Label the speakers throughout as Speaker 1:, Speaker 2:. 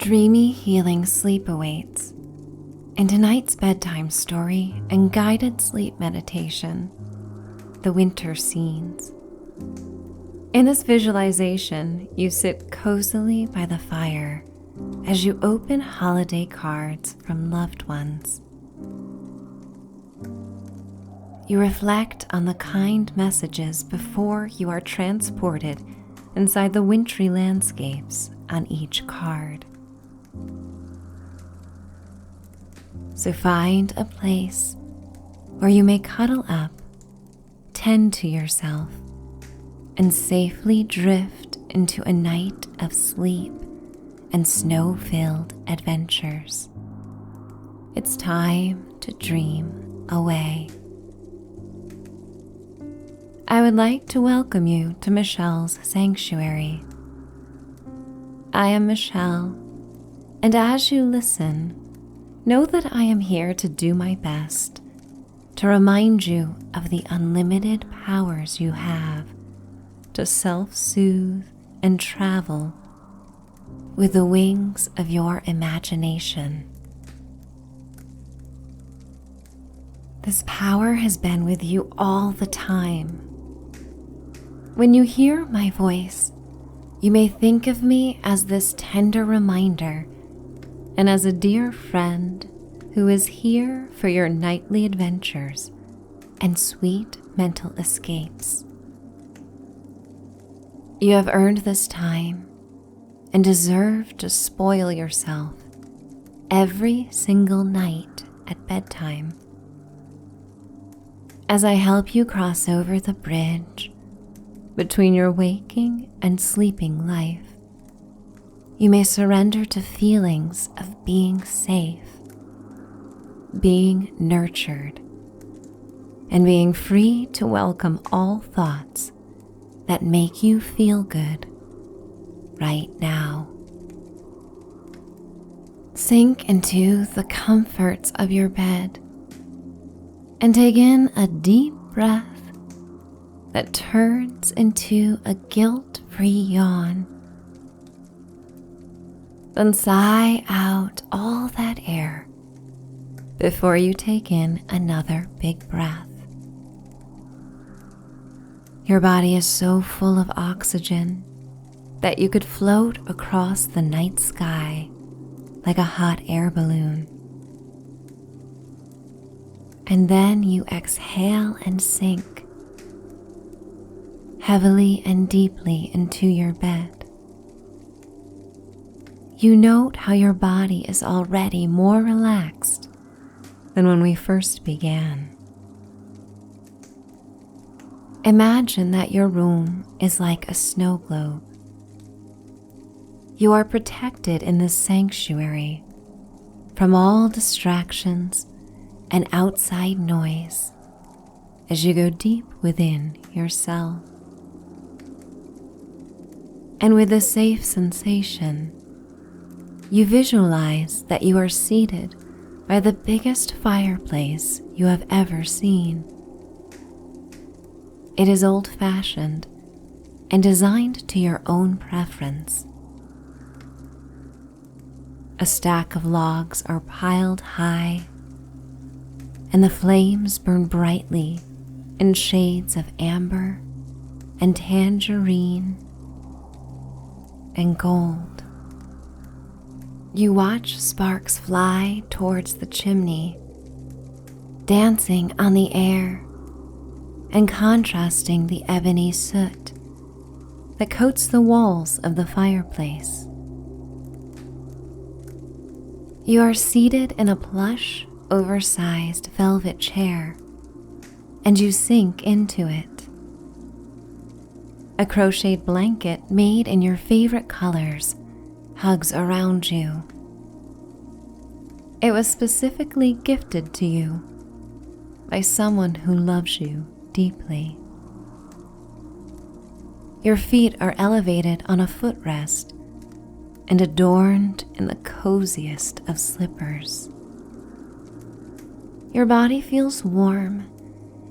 Speaker 1: dreamy, healing sleep awaits in tonight's bedtime story and guided sleep meditation, The Winter Scenes. In this visualization, you sit cozily by the fire as you open holiday cards from loved ones. You reflect on the kind messages before you are transported inside the wintry landscapes on each card. So find a place where you may cuddle up, tend to yourself, and safely drift into a night of sleep and snow-filled adventures. It's time to dream away. I would like to welcome you to Michelle's Sanctuary. I am Michelle, and as you listen, know that I am here to do my best to remind you of the unlimited powers you have to self-soothe and travel with the wings of your imagination. This power has been with you all the time. When you hear my voice, you may think of me as this tender reminder and as a dear friend who is here for your nightly adventures and sweet mental escapes. You have earned this time and deserve to spoil yourself every single night at bedtime. As I help you cross over the bridge between your waking and sleeping life, you may surrender to feelings of being safe, being nurtured, and being free to welcome all thoughts that make you feel good right now. Sink into the comforts of your bed and take in a deep breath that turns into a guilt-free yawn. Then sigh out all that air before you take in another big breath. Your body is so full of oxygen that you could float across the night sky like a hot air balloon. And then you exhale and sink heavily and deeply into your bed. You note how your body is already more relaxed than when we first began. Imagine that your room is like a snow globe. You are protected in this sanctuary from all distractions and outside noise as you go deep within yourself. And with a safe sensation, you visualize that you are seated by the biggest fireplace you have ever seen. It is old-fashioned and designed to your own preference. A stack of logs are piled high, and the flames burn brightly in shades of amber and tangerine and gold. You watch sparks fly towards the chimney, dancing on the air and contrasting the ebony soot that coats the walls of the fireplace. You are seated in a plush, oversized velvet chair, and you sink into it. A crocheted blanket made in your favorite colors hugs around you. It was specifically gifted to you by someone who loves you deeply. Your feet are elevated on a footrest and adorned in the coziest of slippers. Your body feels warm,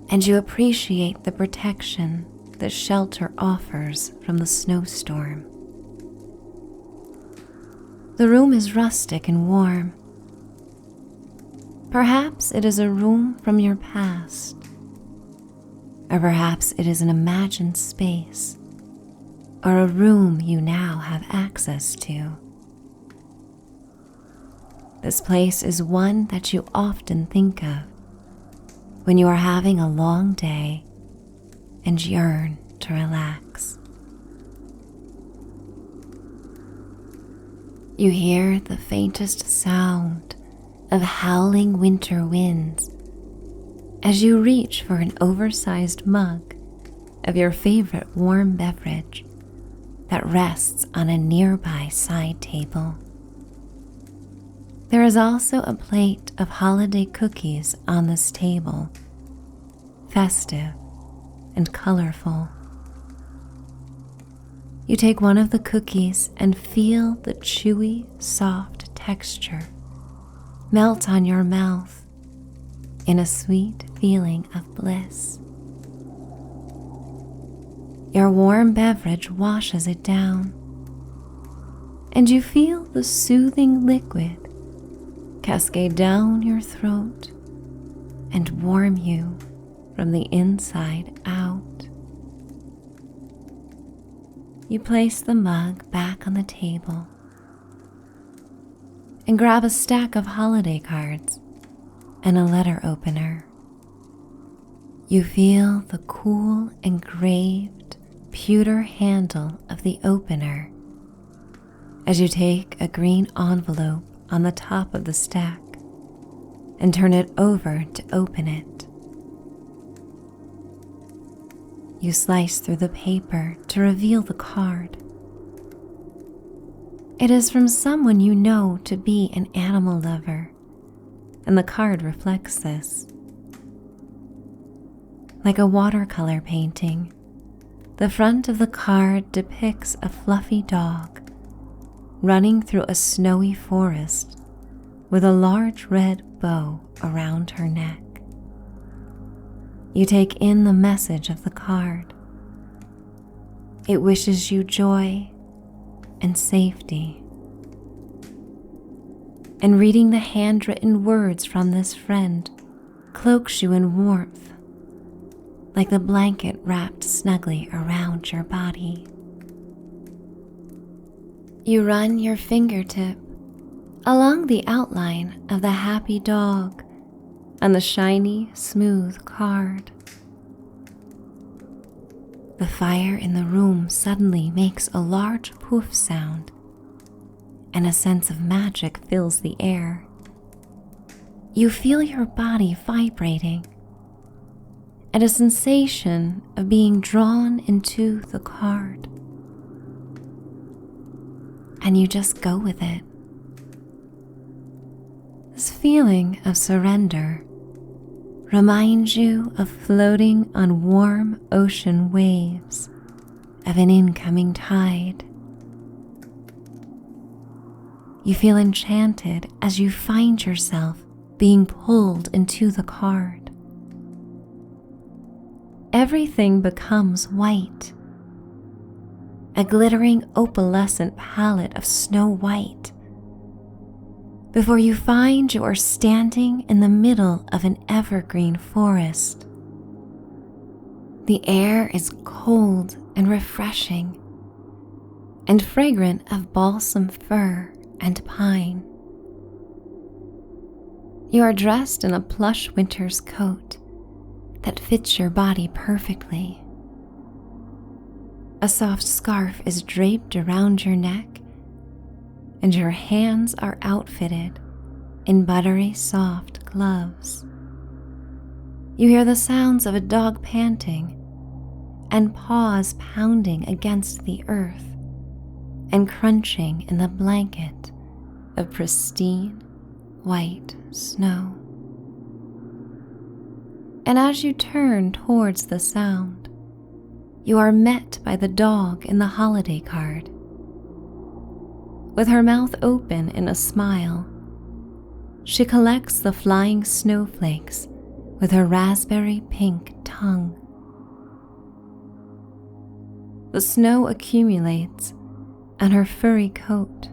Speaker 1: and you appreciate the protection the shelter offers from the snowstorm. The room is rustic and warm. Perhaps it is a room from your past, or perhaps it is an imagined space, or a room you now have access to. This place is one that you often think of when you are having a long day and yearn to relax. You hear the faintest sound of howling winter winds as you reach for an oversized mug of your favorite warm beverage that rests on a nearby side table. There is also a plate of holiday cookies on this table, festive and colorful. You take one of the cookies and feel the chewy, soft texture melt on your mouth in a sweet feeling of bliss. Your warm beverage washes it down, and you feel the soothing liquid cascade down your throat and warm you from the inside out. You place the mug back on the table and grab a stack of holiday cards and a letter opener. You feel the cool engraved pewter handle of the opener as you take a green envelope on the top of the stack and turn it over to open it. You slice through the paper to reveal the card. It is from someone you know to be an animal lover, and the card reflects this. Like a watercolor painting, the front of the card depicts a fluffy dog running through a snowy forest with a large red bow around her neck. You take in the message of the card. It wishes you joy and safety. And reading the handwritten words from this friend cloaks you in warmth, like the blanket wrapped snugly around your body. You run your fingertip along the outline of the happy dog on the shiny, smooth card. The fire in the room suddenly makes a large poof sound, and a sense of magic fills the air. You feel your body vibrating, and a sensation of being drawn into the card. And you just go with it. This feeling of surrender reminds you of floating on warm ocean waves of an incoming tide. You feel enchanted as you find yourself being pulled into the card. Everything becomes white, a glittering opalescent palette of snow white, before you find you are standing in the middle of an evergreen forest. The air is cold and refreshing, and fragrant of balsam fir and pine. You are dressed in a plush winter's coat that fits your body perfectly. A soft scarf is draped around your neck, and your hands are outfitted in buttery soft gloves. You hear the sounds of a dog panting and paws pounding against the earth and crunching in the blanket of pristine white snow. And as you turn towards the sound, you are met by the dog in the holiday card. With her mouth open in a smile, she collects the flying snowflakes with her raspberry pink tongue. The snow accumulates on her furry coat,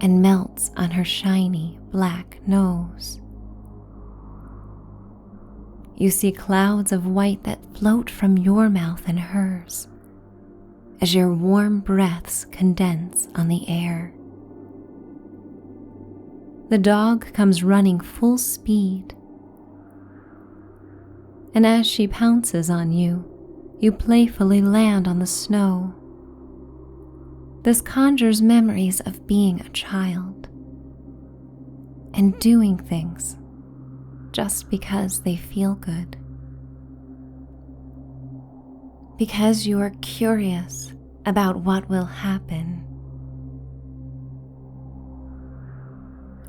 Speaker 1: and melts on her shiny black nose. You see clouds of white that float from your mouth and hers as your warm breaths condense on the air. The dog comes running full speed, and as she pounces on you, you playfully land on the snow. This conjures memories of being a child and doing things just because they feel good. Because you are curious about what will happen.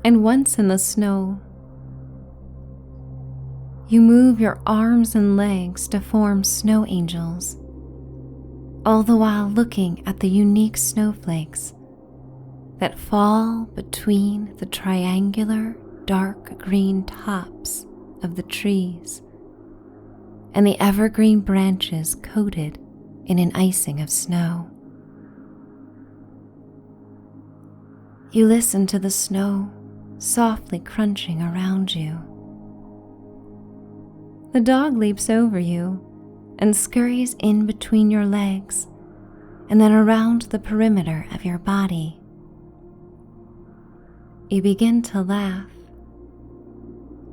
Speaker 1: And once in the snow, you move your arms and legs to form snow angels, all the while looking at the unique snowflakes that fall between the triangular dark green tops of the trees and the evergreen branches coated in an icing of snow. You listen to the snow softly crunching around you. The dog leaps over you and scurries in between your legs and then around the perimeter of your body. You begin to laugh.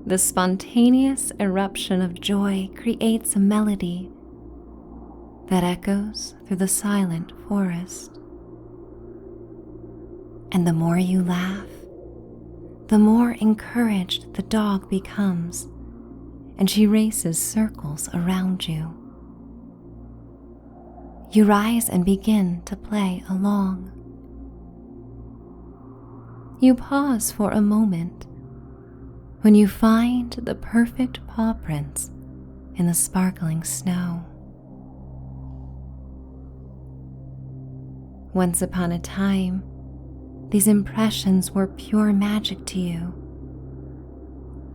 Speaker 1: The spontaneous eruption of joy creates a melody that echoes through the silent forest. And the more you laugh, the more encouraged the dog becomes, and she races circles around you. You rise and begin to play along. You pause for a moment when you find the perfect paw prints in the sparkling snow. Once upon a time, these impressions were pure magic to you.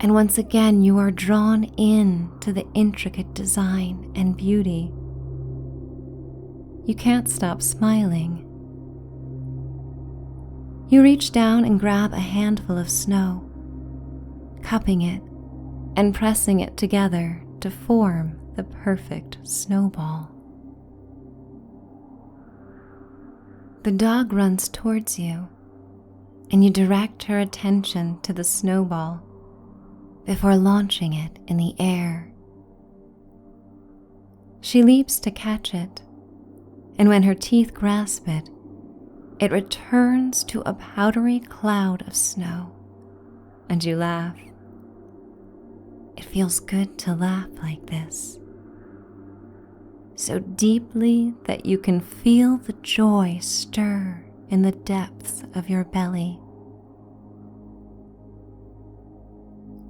Speaker 1: And once again, you are drawn in to the intricate design and beauty. You can't stop smiling. You reach down and grab a handful of snow, cupping it and pressing it together to form the perfect snowball. The dog runs towards you, and you direct her attention to the snowball before launching it in the air. She leaps to catch it, and when her teeth grasp it, it returns to a powdery cloud of snow, and you laugh. It feels good to laugh like this, so deeply that you can feel the joy stir in the depths of your belly.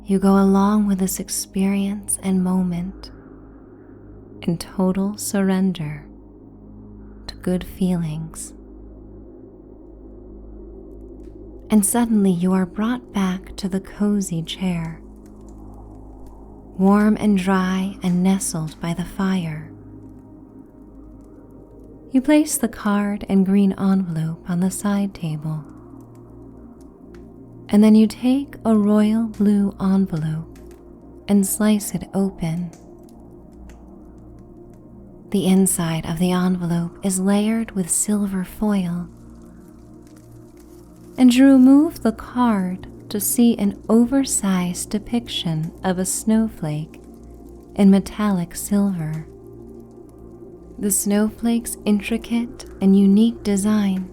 Speaker 1: You go along with this experience and moment in total surrender to good feelings. And suddenly you are brought back to the cozy chair, warm and dry and nestled by the fire. You place the card and green envelope on the side table, and then you take a royal blue envelope and slice it open. The inside of the envelope is layered with silver foil, and you remove the card to see an oversized depiction of a snowflake in metallic silver. The snowflake's intricate and unique design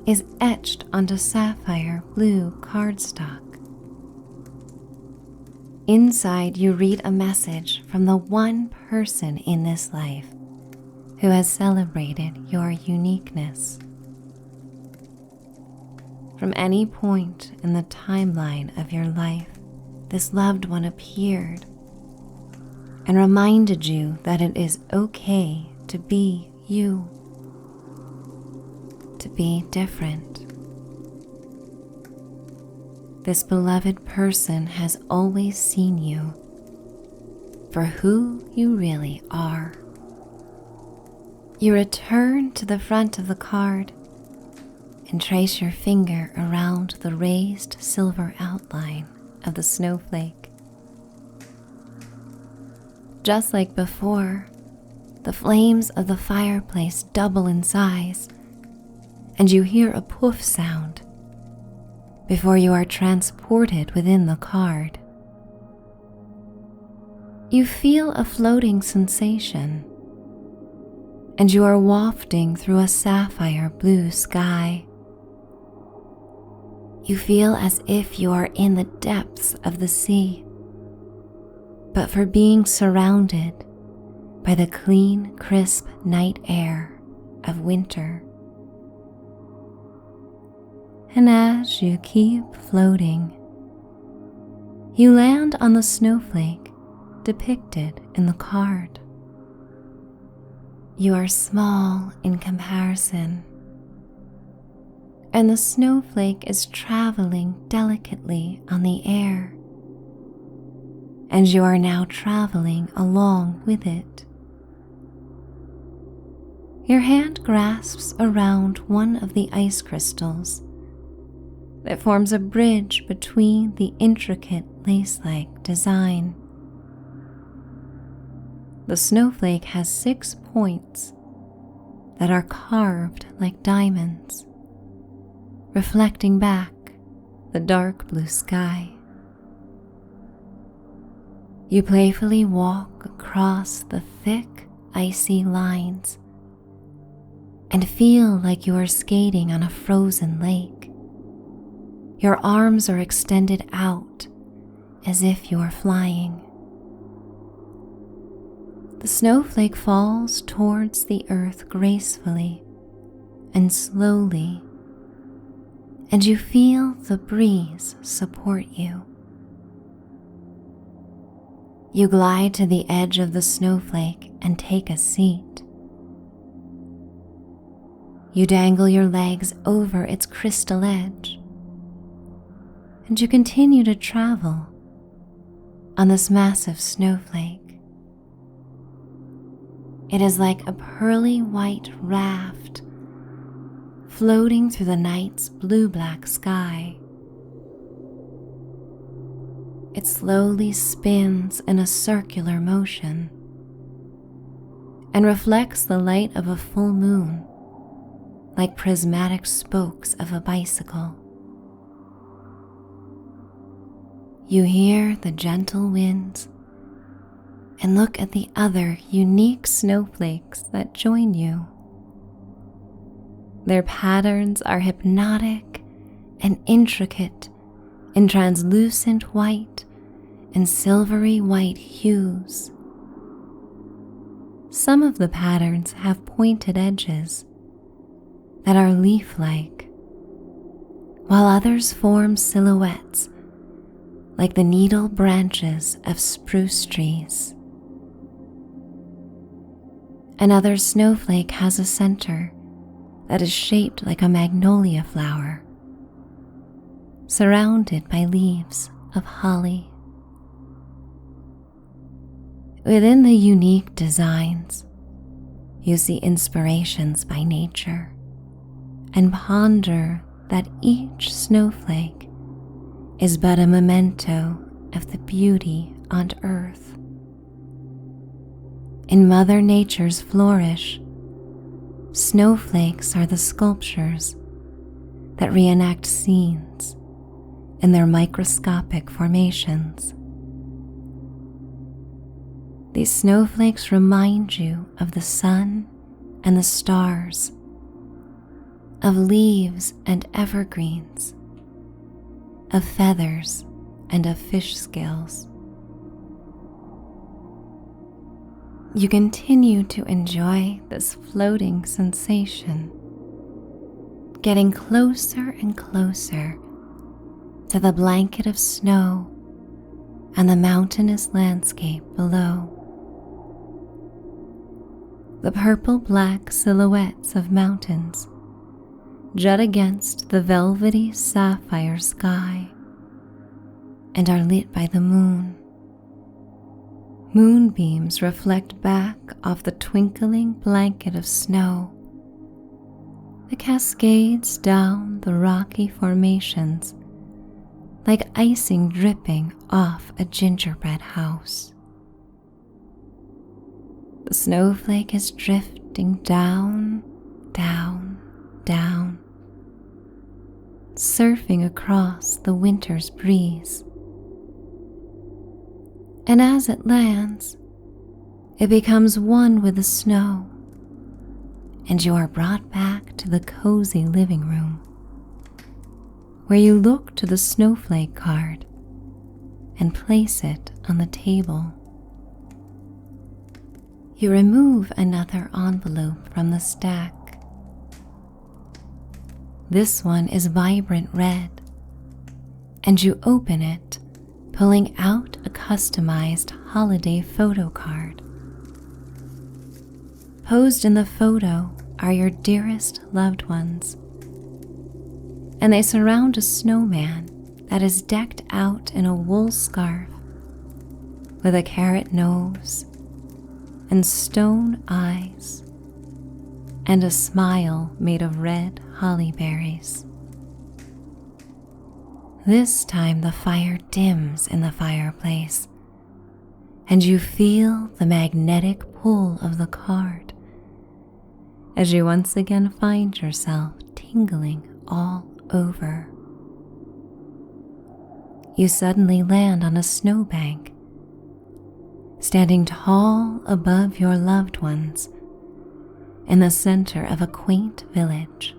Speaker 1: is etched onto sapphire blue cardstock. Inside, you read a message from the one person in this life who has celebrated your uniqueness. From any point in the timeline of your life, this loved one appeared and reminded you that it is okay to be you, to be different. This beloved person has always seen you for who you really are. You return to the front of the card and trace your finger around the raised silver outline of the snowflake. Just like before, the flames of the fireplace double in size, and you hear a poof sound before you are transported within the card. You feel a floating sensation, and you are wafting through a sapphire blue sky. You feel as if you are in the depths of the sea, but for being surrounded by the clean, crisp night air of winter. And as you keep floating, you land on the snowflake depicted in the card. You are small in comparison, and the snowflake is traveling delicately on the air, and you are now traveling along with it. Your hand grasps around one of the ice crystals that forms a bridge between the intricate lace-like design. The snowflake has 6 points that are carved like diamonds, reflecting back the dark blue sky. You playfully walk across the thick, icy lines and feel like you are skating on a frozen lake. Your arms are extended out as if you are flying. The snowflake falls towards the earth gracefully and slowly, and you feel the breeze support you. You glide to the edge of the snowflake and take a seat. You dangle your legs over its crystal edge, and you continue to travel on this massive snowflake. It is like a pearly white raft floating through the night's blue-black sky. It slowly spins in a circular motion and reflects the light of a full moon like prismatic spokes of a bicycle. You hear the gentle winds and look at the other unique snowflakes that join you. Their patterns are hypnotic and intricate in translucent white and silvery white hues. Some of the patterns have pointed edges that are leaf-like, while others form silhouettes like the needle branches of spruce trees. Another snowflake has a center that is shaped like a magnolia flower, surrounded by leaves of holly. Within the unique designs, you see inspirations by nature and ponder that each snowflake is but a memento of the beauty on earth. In Mother Nature's flourish, snowflakes are the sculptures that reenact scenes in their microscopic formations. These snowflakes remind you of the sun and the stars, of leaves and evergreens, of feathers and of fish scales. You continue to enjoy this floating sensation, getting closer and closer to the blanket of snow and the mountainous landscape below. The purple-black silhouettes of mountains jut against the velvety sapphire sky and are lit by the moon. Moonbeams reflect back off the twinkling blanket of snow that cascades down the rocky formations like icing dripping off a gingerbread house. The snowflake is drifting down, down, down, surfing across the winter's breeze. And as it lands, it becomes one with the snow, and you are brought back to the cozy living room, where you look to the snowflake card and place it on the table. You remove another envelope from the stack. This one is vibrant red, and you open it, pulling out a customized holiday photo card. Posed in the photo are your dearest loved ones, and they surround a snowman that is decked out in a wool scarf with a carrot nose and stone eyes and a smile made of red holly berries. This time the fire dims in the fireplace, and you feel the magnetic pull of the card as you once again find yourself tingling all over. You suddenly land on a snowbank, standing tall above your loved ones in the center of a quaint village.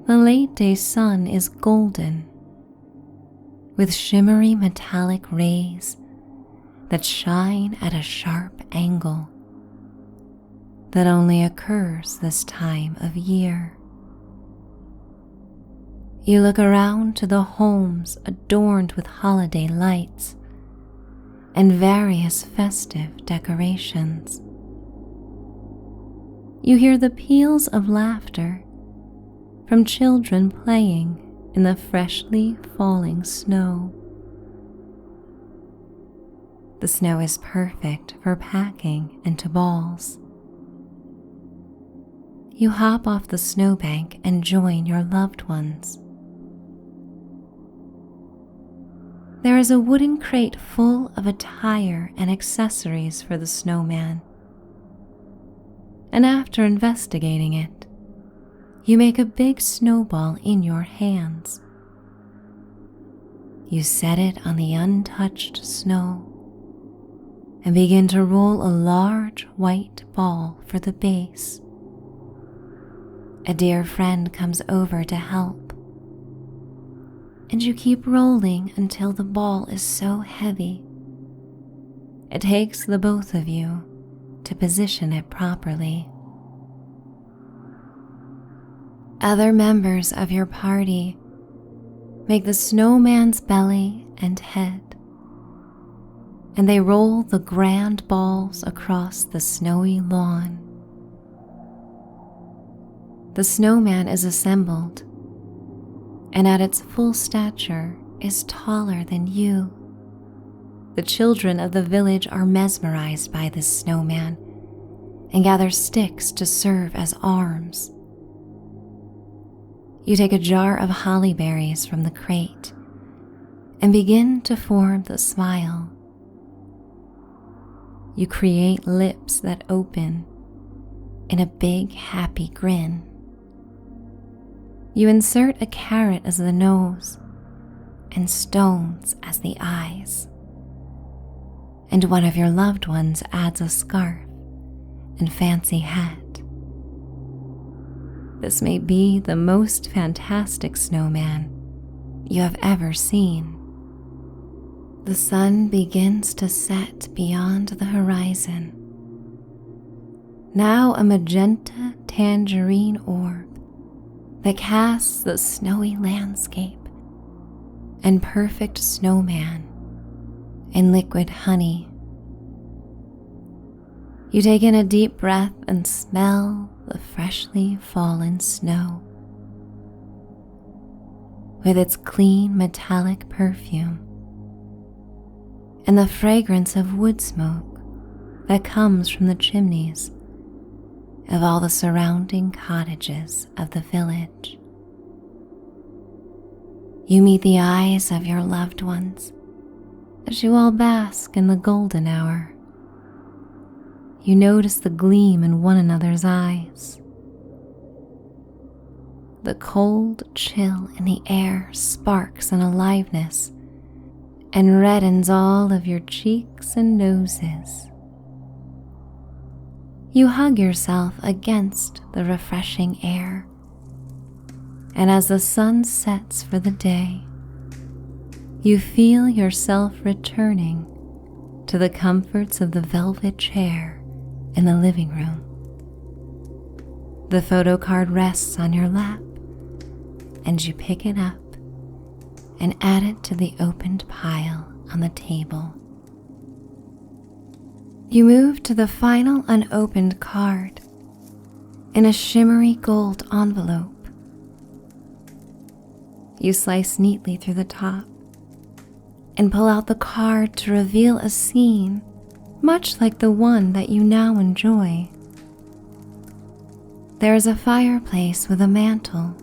Speaker 1: The late day sun is golden, with shimmery metallic rays that shine at a sharp angle that only occurs this time of year. You look around to the homes adorned with holiday lights and various festive decorations. You hear the peals of laughter from children playing in the freshly falling snow. The snow is perfect for packing into balls. You hop off the snowbank and join your loved ones. There is a wooden crate full of attire and accessories for the snowman, and after investigating it, you make a big snowball in your hands. You set it on the untouched snow and begin to roll a large white ball for the base. A dear friend comes over to help, and you keep rolling until the ball is so heavy it takes the both of you to position it properly. Other members of your party make the snowman's belly and head, and they roll the grand balls across the snowy lawn. The snowman is assembled, and at its full stature is taller than you. The children of the village are mesmerized by this snowman and gather sticks to serve as arms. You take a jar of holly berries from the crate and begin to form the smile. You create lips that open in a big happy grin. You insert a carrot as the nose and stones as the eyes, and one of your loved ones adds a scarf and fancy hat. This may be the most fantastic snowman you have ever seen. The sun begins to set beyond the horizon, now a magenta tangerine orb that casts the snowy landscape and perfect snowman in liquid honey. You take in a deep breath and smell the freshly fallen snow. With its clean metallic perfume and the fragrance of wood smoke that comes from the chimneys of all the surrounding cottages of the village. You meet the eyes of your loved ones as you all bask in the golden hour. You notice the gleam in one another's eyes. The cold chill in the air sparks an aliveness and reddens all of your cheeks and noses. You hug yourself against the refreshing air, and as the sun sets for the day, you feel yourself returning to the comforts of the velvet chair in the living room. The photo card rests on your lap, and you pick it up and add it to the opened pile on the table. You move to the final unopened card in a shimmery gold envelope. You slice neatly through the top and pull out the card to reveal a scene much like the one that you now enjoy. There is a fireplace with a mantel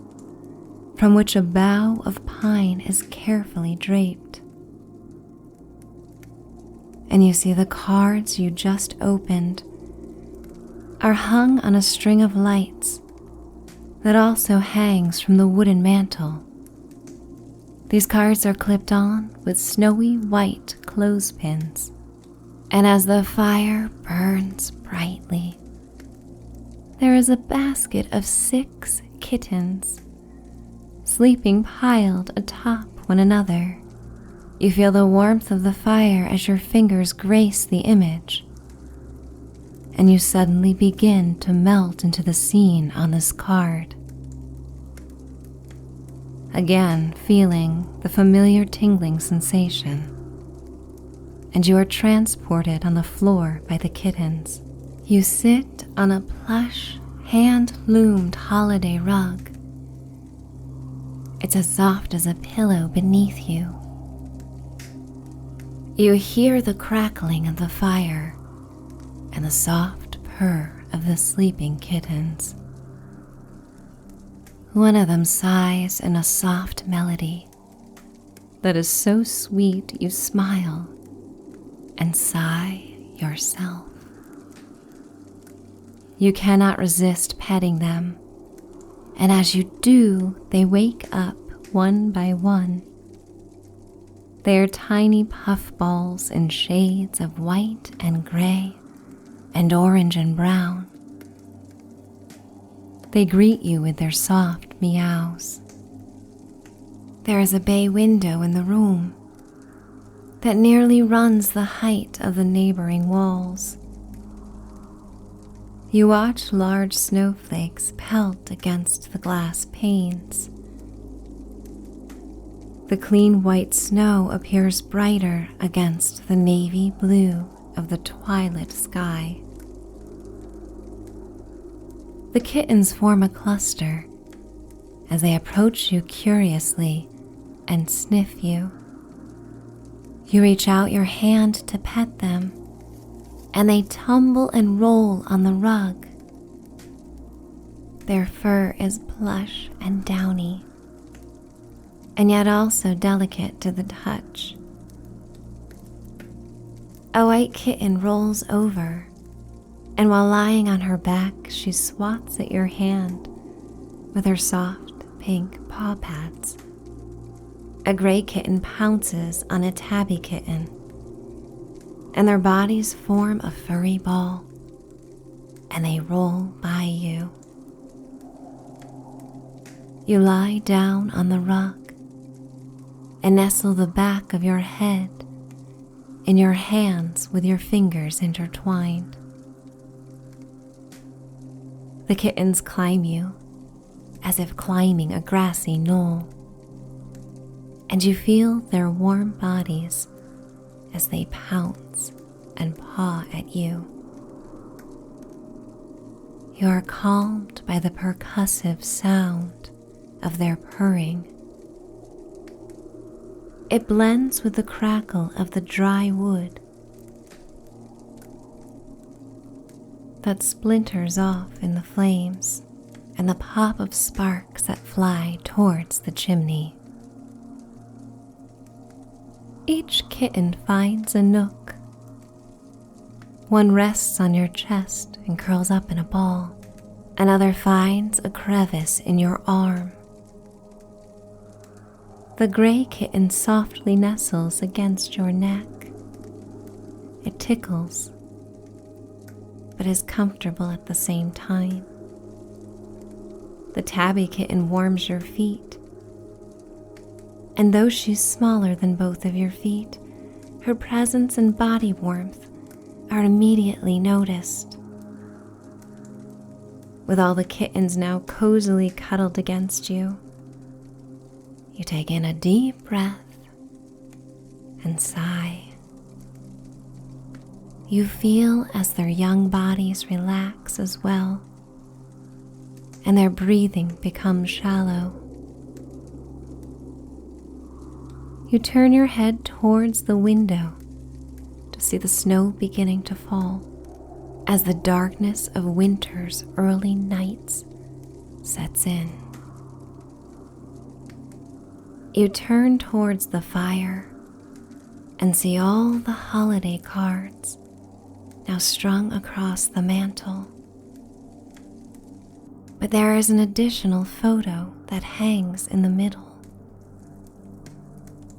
Speaker 1: from which a bough of pine is carefully draped. And you see the cards you just opened are hung on a string of lights that also hangs from the wooden mantel. These cards are clipped on with snowy white clothespins, and as the fire burns brightly, there is a basket of 6 kittens sleeping piled atop one another. You feel the warmth of the fire as your fingers grace the image, and you suddenly begin to melt into the scene on this card. Again, feeling the familiar tingling sensation, and you are transported on the floor by the kittens. You sit on a plush, hand-loomed holiday rug. It's as soft as a pillow beneath you. You hear the crackling of the fire and the soft purr of the sleeping kittens. One of them sighs in a soft melody that is so sweet you smile and sigh yourself. You cannot resist petting them, and as you do, they wake up one by one. They are tiny puffballs in shades of white and gray and orange and brown. They greet you with their soft meows. There is a bay window in the room that nearly runs the height of the neighboring walls. You watch large snowflakes pelt against the glass panes. The clean white snow appears brighter against the navy blue of the twilight sky. The kittens form a cluster as they approach you curiously and sniff you. You reach out your hand to pet them, and they tumble and roll on the rug. Their fur is plush and downy, and yet also delicate to the touch. A white kitten rolls over, and while lying on her back, she swats at your hand with her soft pink paw pads. A gray kitten pounces on a tabby kitten, and their bodies form a furry ball, and they roll by you. You lie down on the rug and nestle the back of your head in your hands with your fingers intertwined. The kittens climb you as if climbing a grassy knoll, and you feel their warm bodies as they pounce and paw at you. You are calmed by the percussive sound of their purring. It blends with the crackle of the dry wood. that splinters off in the flames and the pop of sparks that fly towards the chimney. Each kitten finds a nook. One rests on your chest and curls up in a ball. Another finds a crevice in your arm. The gray kitten softly nestles against your neck. It tickles, but is comfortable at the same time. The tabby kitten warms your feet, and though she's smaller than both of your feet, her presence and body warmth are immediately noticed. With all the kittens now cozily cuddled against you, you take in a deep breath and sigh. You feel as their young bodies relax as well, and their breathing becomes shallow. You turn your head towards the window to see the snow beginning to fall as the darkness of winter's early nights sets in. You turn towards the fire and see all the holiday cards now strung across the mantle. But there is an additional photo that hangs in the middle.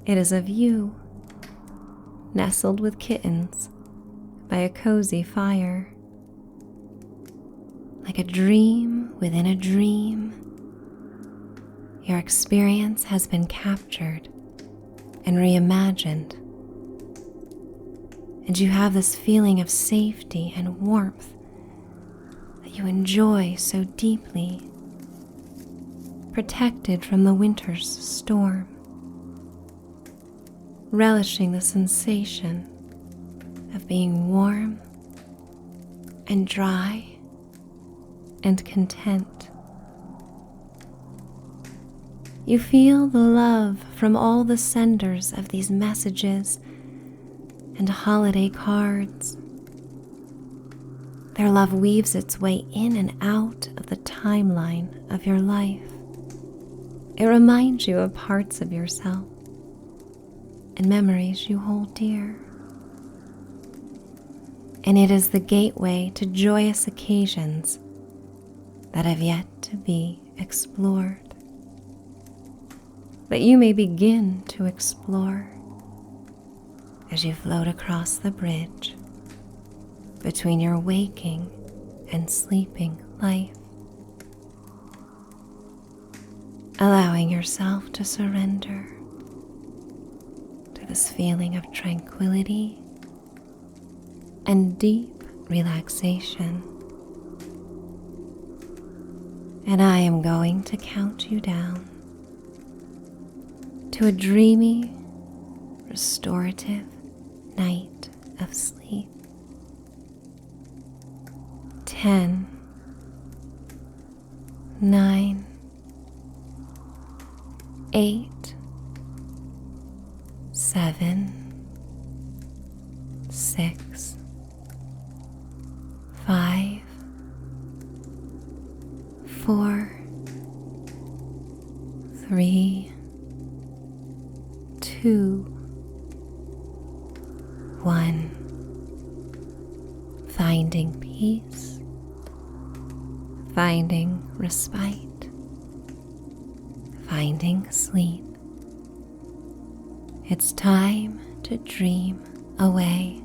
Speaker 1: It is of you, nestled with kittens by a cozy fire. Like a dream within a dream, your experience has been captured and reimagined, and you have this feeling of safety and warmth that you enjoy so deeply, protected from the winter's storm, relishing the sensation of being warm and dry and content. You feel the love from all the senders of these messages and holiday cards. Their love weaves its way in and out of the timeline of your life. It reminds you of parts of yourself and memories you hold dear. And it is the gateway to joyous occasions that have yet to be explored, that you may begin to explore as you float across the bridge between your waking and sleeping life, allowing yourself to surrender to this feeling of tranquility and deep relaxation. And I am going to count you down to a dreamy, restorative night of sleep. 10, 9, 8, 7, 6, 5, 4, 3, 2, 1. Finding peace, finding respite, finding sleep. It's time to dream away.